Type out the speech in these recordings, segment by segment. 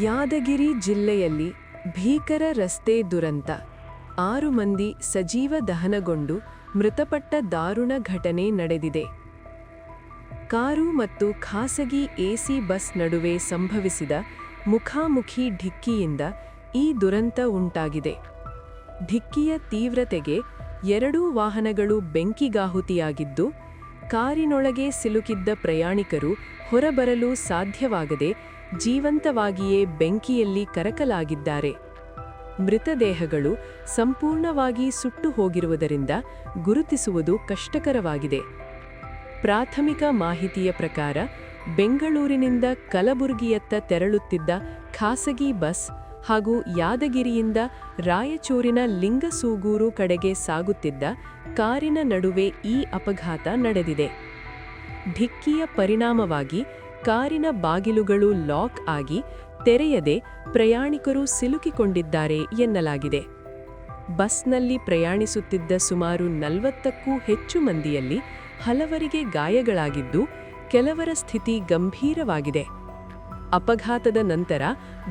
ಯಾದಗಿರಿ ಜಿಲ್ಲೆಯಲ್ಲಿ ಭೀಕರ ರಸ್ತೆ ದುರಂತ. 6 ಮಂದಿ ಸಜೀವ ದಹನಗೊಂಡು ಮೃತಪಟ್ಟ ದಾರುಣ ಘಟನೆ ನಡೆದಿದೆ. ಕಾರು ಮತ್ತು ಖಾಸಗಿ ಎಸಿ ಬಸ್ ನಡುವೆ ಸಂಭವಿಸಿದ ಮುಖಾಮುಖಿ ಢಿಕ್ಕಿಯಿಂದ ಈ ದುರಂತ ಉಂಟಾಗಿದೆ. ಢಿಕ್ಕಿಯ ತೀವ್ರತೆಗೆ 2 ವಾಹನಗಳು ಬೆಂಕಿಗಾಹುತಿಯಾಗಿದ್ದು, ಕಾರಿನೊಳಗೆ ಸಿಲುಕಿದ್ದ ಪ್ರಯಾಣಿಕರು ಹೊರಬರಲು ಸಾಧ್ಯವಾಗದೆ ಜೀವಂತವಾಗಿಯೇ ಬೆಂಕಿಯಲ್ಲಿ ಕರಕಲಾಗಿದ್ದಾರೆ. ಮೃತದೇಹಗಳು ಸಂಪೂರ್ಣವಾಗಿ ಸುಟ್ಟು ಹೋಗಿರುವುದರಿಂದ ಗುರುತಿಸುವುದು ಕಷ್ಟಕರವಾಗಿದೆ. ಪ್ರಾಥಮಿಕ ಮಾಹಿತಿಯ ಪ್ರಕಾರ ಬೆಂಗಳೂರಿನಿಂದ ಕಲಬುರಗಿಯತ್ತ ತೆರಳುತ್ತಿದ್ದ ಖಾಸಗಿ ಬಸ್ ಹಾಗೂ ಯಾದಗಿರಿಯಿಂದ ರಾಯಚೂರಿನ ಲಿಂಗಸೂಗೂರು ಕಡೆಗೆ ಸಾಗುತ್ತಿದ್ದ ಕಾರಿನ ನಡುವೆ ಈ ಅಪಘಾತ ನಡೆದಿದೆ. ಢಿಕ್ಕಿಯ ಪರಿಣಾಮವಾಗಿ ಕಾರಿನ ಬಾಗಿಲುಗಳು ಲಾಕ್ ಆಗಿ ತೆರೆಯದೆ ಪ್ರಯಾಣಿಕರು ಸಿಲುಕಿಕೊಂಡಿದ್ದಾರೆ ಎನ್ನಲಾಗಿದೆ. ಬಸ್ನಲ್ಲಿ ಪ್ರಯಾಣಿಸುತ್ತಿದ್ದ ಸುಮಾರು 40ಕ್ಕೂ ಹೆಚ್ಚು ಮಂದಿಯಲ್ಲಿ ಹಲವರಿಗೆ ಗಾಯಗಳಾಗಿದ್ದು, ಕೆಲವರ ಸ್ಥಿತಿ ಗಂಭೀರವಾಗಿದೆ. ಅಪಘಾತದ ನಂತರ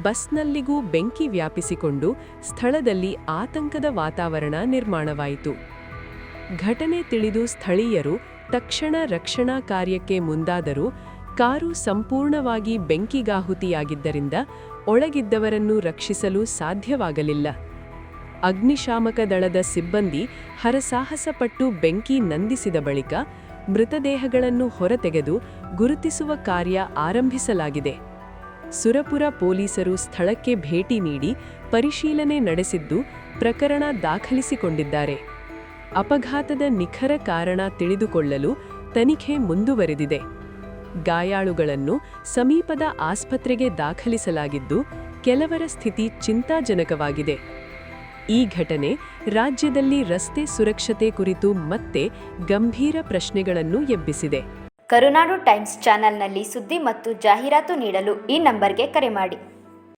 ಬಸ್ನಲ್ಲಿಗೂ ಬೆಂಕಿ ವ್ಯಾಪಿಸಿಕೊಂಡು ಸ್ಥಳದಲ್ಲಿ ಆತಂಕದ ವಾತಾವರಣ ನಿರ್ಮಾಣವಾಯಿತು. ಘಟನೆ ತಿಳಿದು ಸ್ಥಳೀಯರು ತಕ್ಷಣ ರಕ್ಷಣಾ ಕಾರ್ಯಕ್ಕೆ ಮುಂದಾದರೂ ಕಾರು ಸಂಪೂರ್ಣವಾಗಿ ಬೆಂಕಿಗಾಹುತಿಯಾಗಿದ್ದರಿಂದ ಒಳಗಿದ್ದವರನ್ನು ರಕ್ಷಿಸಲು ಸಾಧ್ಯವಾಗಲಿಲ್ಲ. ಅಗ್ನಿಶಾಮಕ ದಳದ ಸಿಬ್ಬಂದಿ ಹರಸಾಹಸಪಟ್ಟು ಬೆಂಕಿ ನಂದಿಸಿದ ಬಳಿಕ ಮೃತದೇಹಗಳನ್ನು ಹೊರತೆಗೆದು ಗುರುತಿಸುವ ಕಾರ್ಯ ಆರಂಭಿಸಲಾಗಿದೆ. ಸುರಪುರ ಪೊಲೀಸರು ಸ್ಥಳಕ್ಕೆ ಭೇಟಿ ನೀಡಿ ಪರಿಶೀಲನೆ ನಡೆಸಿದ್ದು, ಪ್ರಕರಣ ದಾಖಲಿಸಿಕೊಂಡಿದ್ದಾರೆ. ಅಪಘಾತದ ನಿಖರ ಕಾರಣ ತಿಳಿದುಕೊಳ್ಳಲು ತನಿಖೆ ಮುಂದುವರೆದಿದೆ. ಗಾಯಾಳುಗಳನ್ನು ಸಮೀಪದ ಆಸ್ಪತ್ರೆಗೆ ದಾಖಲಿಸಲಾಗಿದ್ದು, ಕೆಲವರ ಸ್ಥಿತಿ ಚಿಂತಾಜನಕವಾಗಿದೆ. ಈ ಘಟನೆ ರಾಜ್ಯದಲ್ಲಿ ರಸ್ತೆ ಸುರಕ್ಷತೆ ಕುರಿತು ಮತ್ತೆ ಗಂಭೀರ ಪ್ರಶ್ನೆಗಳನ್ನು ಎಬ್ಬಿಸಿದೆ. ಕರುನಾಡು ಟೈಮ್ಸ್ ಚಾನೆಲ್ನಲ್ಲಿ ಸುದ್ದಿ ಮತ್ತು ಜಾಹೀರಾತು ನೀಡಲು ಈ ನಂಬರ್ಗೆ ಕರೆ ಮಾಡಿ.